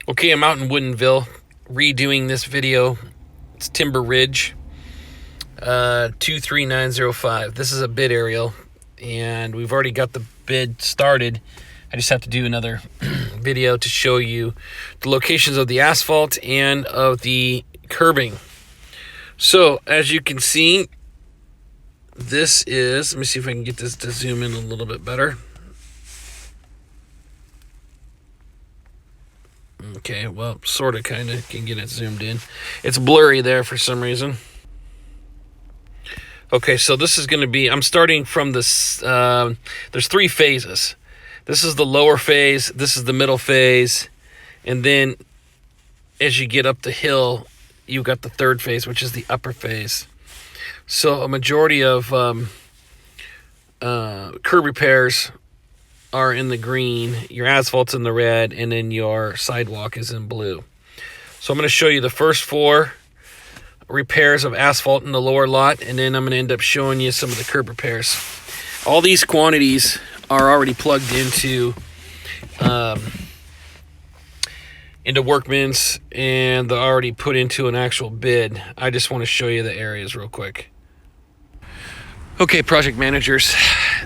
Okay, I'm out in Woodinville redoing this video. It's Timber Ridge 23905. This is a bid aerial, and we've already got the bid started. I just have to do another video to show you the locations of the asphalt and of the curbing. So, as you can see, this is, let me see if I can get this to zoom in a little bit better. Okay, well, sort of, kind of can get it zoomed in. It's blurry there for some reason. Okay, so this is going to be, I'm starting from this, there's three phases. This is the lower phase, this is the middle phase, and then as you get up the hill, you've got the third phase, which is the upper phase. So a majority of curb repairs are in the green, your asphalt's in the red, and then your sidewalk is in blue. So I'm going to show you the first four repairs of asphalt in the lower lot, and then I'm going to end up showing you some of the curb repairs. All these quantities are already plugged into Workman's, and they're already put into an actual bid. I just want to show you the areas real quick. Okay, project managers,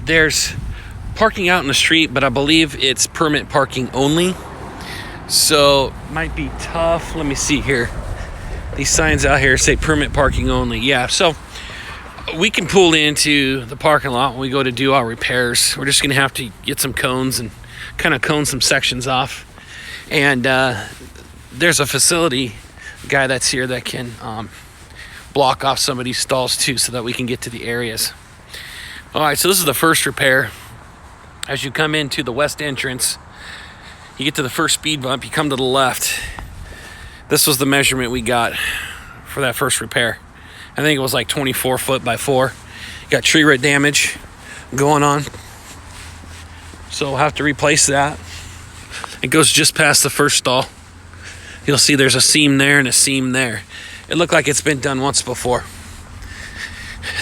there's parking out in the street, but I believe it's permit parking only, so might be tough. Let me see here. These signs out here say permit parking only. Yeah, so we can pull into the parking lot when we go to do our repairs. We're just gonna have to get some cones and kind of cone some sections off, and there's a facility guy that's here that can block off some of these stalls too, so that we can get to the areas. All right, so this is the first repair. As you come into the west entrance, you get to the first speed bump, you come to the left. This was the measurement we got for that first repair. I think it was like 24 foot by 4. Got tree root damage going on, so we'll have to replace that. It goes just past the first stall. You'll see there's a seam there and a seam there. It looked like it's been done once before.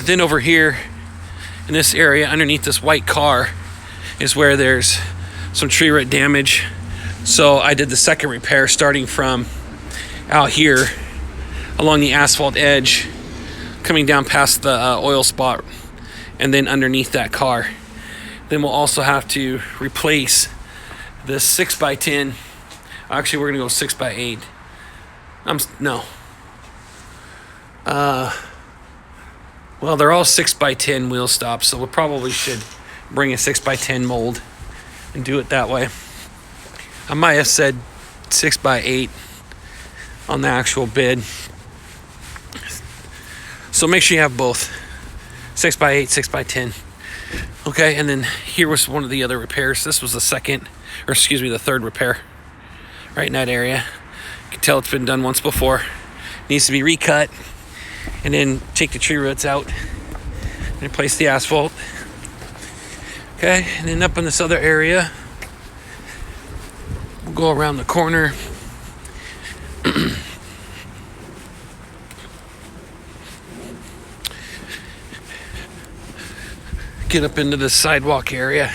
Then over here in this area underneath this white car is where there's some tree root damage. So I did the second repair starting from out here along the asphalt edge, coming down past the oil spot, and then underneath that car. Then we'll also have to replace this 6x10. Actually, we're gonna go 6x8. Well, they're all 6x10 wheel stops, so we probably should bring a 6x10 mold and do it that way. I might have said 6x8 on the actual bid. So make sure you have both 6x8, 6x10. Okay, and then here was one of the other repairs. This was the third repair right in that area. You can tell it's been done once before. Needs to be recut, and then take the tree roots out and replace the asphalt. Okay, and then up in this other area, we'll go around the corner. Get up into the sidewalk area.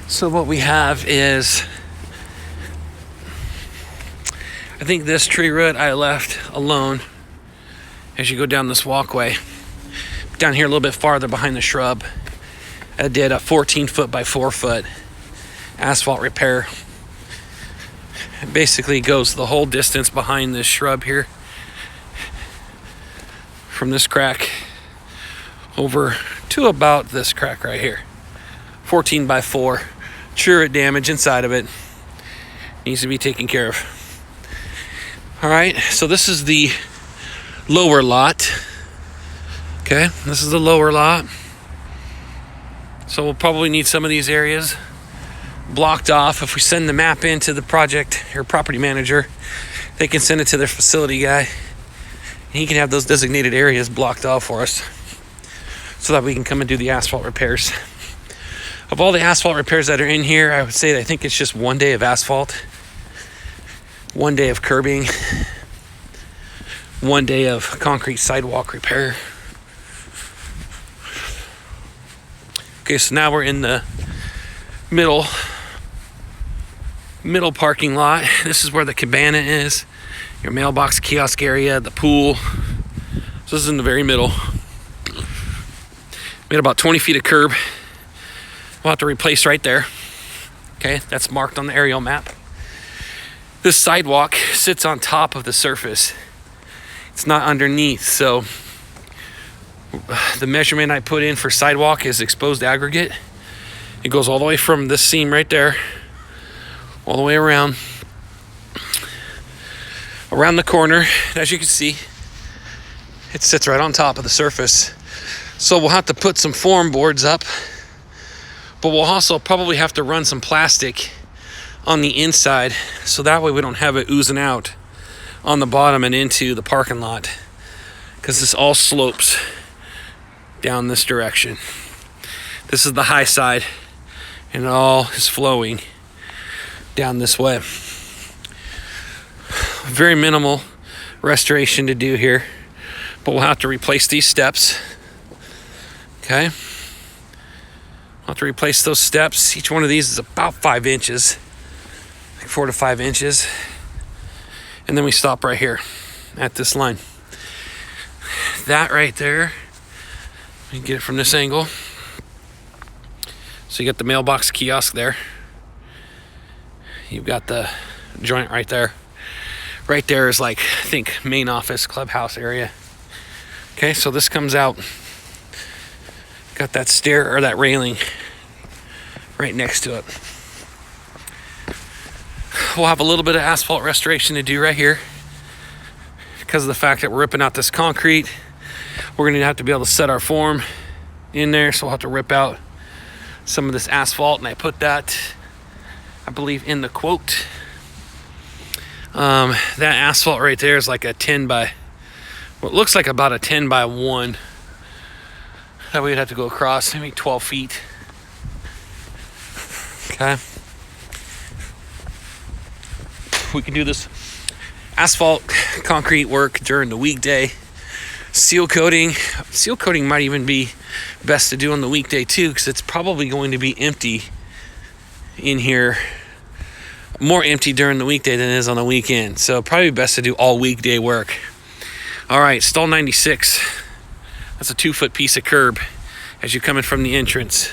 So what we have is, I think this tree root I left alone as you go down this walkway. Down here a little bit farther behind the shrub, I did a 14 foot by 4 foot asphalt repair. It basically goes the whole distance behind this shrub here, from this crack over to about this crack right here. 14 by 4, tree root damage inside of it, needs to be taken care of. All right, so this is the lower lot. Okay, this is the lower lot. So we'll probably need some of these areas blocked off. If we send the map into the project or property manager, they can send it to their facility guy, and he can have those designated areas blocked off for us so that we can come and do the asphalt repairs. Of all the asphalt repairs that are in here, I would say I think it's just 1 day of asphalt, 1 day of curbing, 1 day of concrete sidewalk repair. Okay, so now we're in the middle Middle parking lot. This is where the cabana is, your mailbox kiosk area, the pool. So this is in the very middle. We had about 20 feet of curb. We'll have to replace right there. Okay, that's marked on the aerial map. This sidewalk sits on top of the surface. It's not underneath, so the measurement I put in for sidewalk is exposed aggregate. It goes all the way from this seam right there, all the way around the corner. As you can see, it sits right on top of the surface. So we'll have to put some form boards up, but we'll also probably have to run some plastic on the inside, so that way we don't have it oozing out on the bottom and into the parking lot, because this all slopes down this direction. This is the high side, and it all is flowing down this way. Very minimal restoration to do here, but we'll have to replace these steps. Okay, we'll have to replace those steps. Each one of these is about 5 inches, like 4 to 5 inches. And then we stop right here at this line. That right there, you can get it from this angle. So you got the mailbox kiosk there. You've got the joint right there. Right there is like, I think, main office, clubhouse area. Okay, so this comes out. Got that stair or that railing right next to it. We'll have a little bit of asphalt restoration to do right here because of the fact that we're ripping out this concrete. We're going to have to be able to set our form in there, so we'll have to rip out some of this asphalt, and I put that, I believe, in the quote. That asphalt right there is like a 10 by, what looks like about a 10 by 1 that we'd have to go across, maybe 12 feet. Okay. We can do this asphalt concrete work during the weekday. Seal coating might even be best to do on the weekday too, because it's probably going to be empty in here, more empty during the weekday than it is on the weekend. So probably best to do all weekday work. All right, stall 96. That's a 2-foot piece of curb as you come in from the entrance.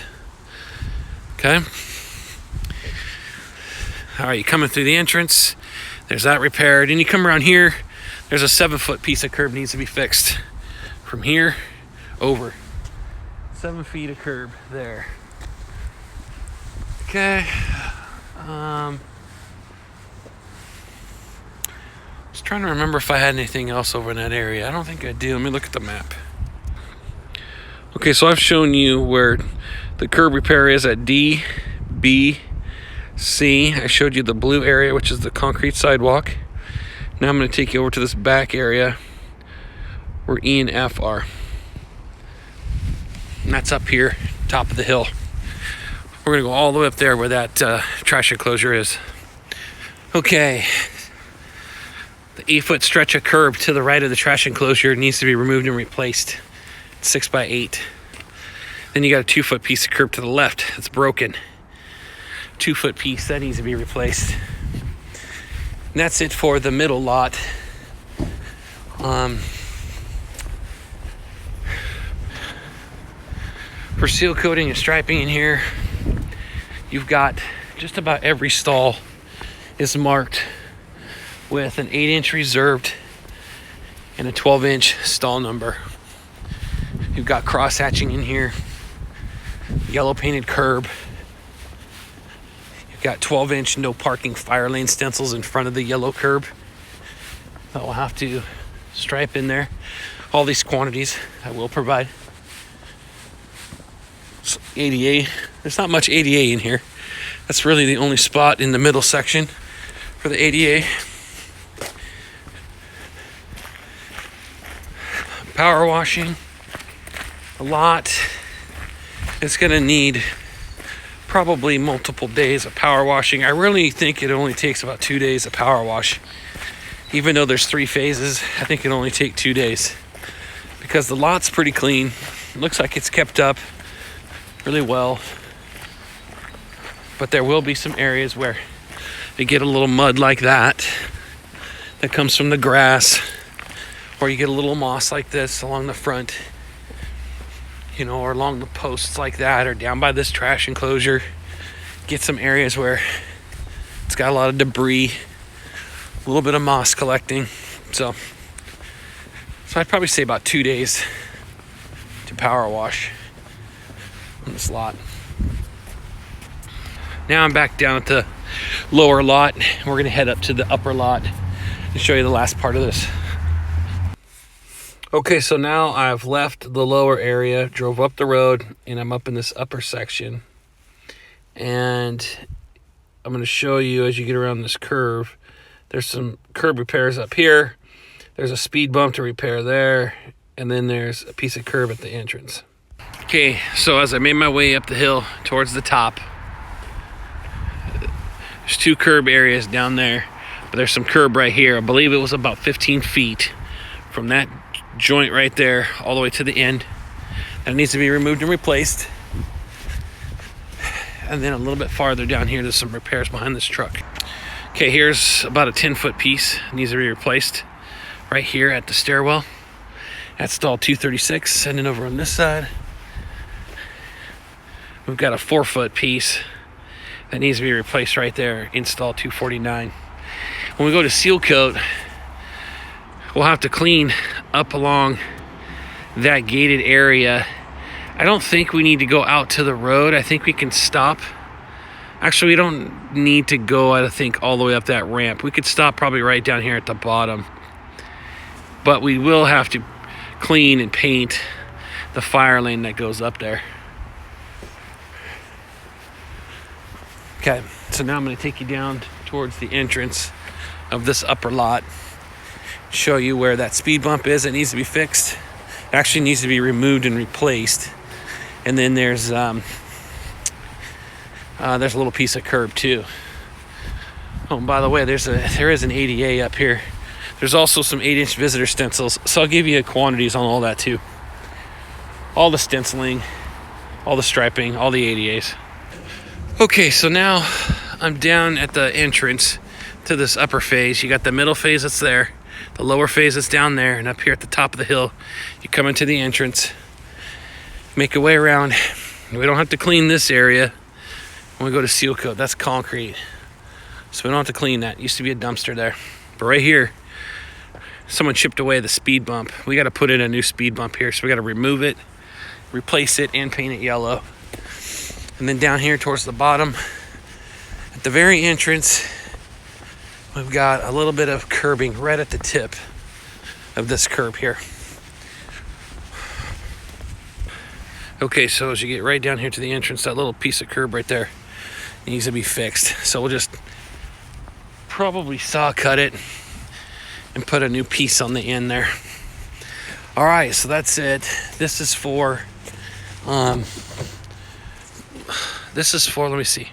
Okay. All right, you coming through the entrance. There's that repaired. And you come around here, there's a 7-foot piece of curb needs to be fixed. From here over. 7 feet of curb there. Okay. Just trying to remember if I had anything else over in that area. I don't think I do. Let me look at the map. Okay, so I've shown you where the curb repair is at D, B, C. I showed you the blue area, which is the concrete sidewalk. Now I'm going to take you over to this back area where E and F are. And that's up here, top of the hill. We're going to go all the way up there where that trash enclosure is. Okay. The 8-foot stretch of curb to the right of the trash enclosure needs to be removed and replaced. 6 by 8. Then you got a 2-foot piece of curb to the left that's broken. 2-foot piece that needs to be replaced. And that's it for the middle lot. For seal coating and striping in here, you've got just about every stall is marked with an 8-inch reserved and a 12-inch stall number. You've got cross hatching in here, yellow painted curb. You've got 12-inch no parking fire lane stencils in front of the yellow curb that we'll have to stripe in there. All these quantities I will provide. So ADA, there's not much ADA in here. That's really the only spot in the middle section for the ADA. Power washing. A lot. It's going to need probably multiple days of power washing. I really think it only takes about 2 days of power wash. Even though there's 3 phases, I think it'll only take 2 days. Because the lot's pretty clean. It looks like it's kept up really well. But there will be some areas where they get a little mud like that comes from the grass, or you get a little moss like this along the front, you know, or along the posts like that, or down by this trash enclosure. Get some areas where it's got a lot of debris, a little bit of moss collecting. So I'd probably say about 2 days to power wash on this lot. Now I'm back down at the lower lot. We're gonna head up to the upper lot and show you the last part of this. Okay, so now I've left the lower area, drove up the road, and I'm up in this upper section. And I'm going to show you as you get around this curve, there's some curb repairs up here. There's a speed bump to repair there. And then there's a piece of curb at the entrance. Okay, so as I made my way up the hill towards the top, there's 2 curb areas down there. But there's some curb right here. I believe it was about 15 feet from that joint right there all the way to the end. That needs to be removed and replaced. And then a little bit farther down here, there's some repairs behind this truck. Okay, here's about a 10-foot piece. It needs to be replaced right here at the stairwell. That's stall 236. And then over on this side, we've got a 4-foot piece that needs to be replaced right there in stall 249. When we go to seal coat, we'll have to clean up along that gated area. I don't think we need to go out to the road. I think we can stop. Actually, we don't need to go, I think, all the way up that ramp. We could stop probably right down here at the bottom. But we will have to clean and paint the fire lane that goes up there. Okay, so now I'm going to take you down towards the entrance of this upper lot. Show you where that speed bump is. It needs to be fixed. It actually needs to be removed and replaced. And then there's a little piece of curb too. Oh, and by the way, there is an ADA up here. There's also some 8-inch visitor stencils, so I'll give you quantities on all that too. All the stenciling, all the striping, all the ADAs. Okay, so now I'm down at the entrance to this upper phase. You got the middle phase that's there, the lower phase that's down there, and up here at the top of the hill, you come into the entrance. Make your way around. We don't have to clean this area when we go to seal coat. That's concrete, so we don't have to clean that. Used to be a dumpster there, but right here, someone chipped away the speed bump. We got to put in a new speed bump here, so we got to remove it, replace it, and paint it yellow. And then down here towards the bottom, at the very entrance, we've got a little bit of curbing right at the tip of this curb here. Okay, so as you get right down here to the entrance, that little piece of curb right there needs to be fixed. So we'll just probably saw cut it and put a new piece on the end there. All right, so that's it. This is for, let me see.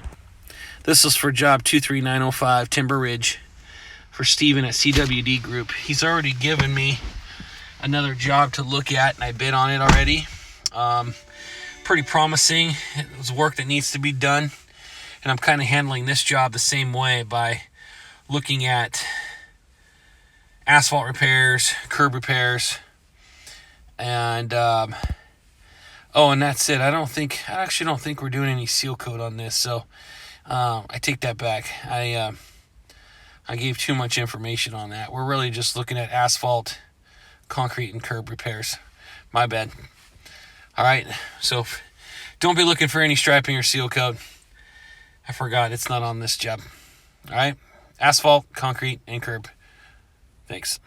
This is for job 23905 Timber Ridge for Steven at CWD Group. He's already given me another job to look at, and I bid on it already. Pretty promising. It was work that needs to be done, and I'm kind of handling this job the same way by looking at asphalt repairs, curb repairs, and and that's it. I actually don't think we're doing any seal coat on this, so I take that back. I gave too much information on that. We're really just looking at asphalt, concrete, and curb repairs. My bad. All right, so don't be looking for any striping or seal coat. I forgot, it's not on this job. All right, asphalt, concrete, and curb. Thanks.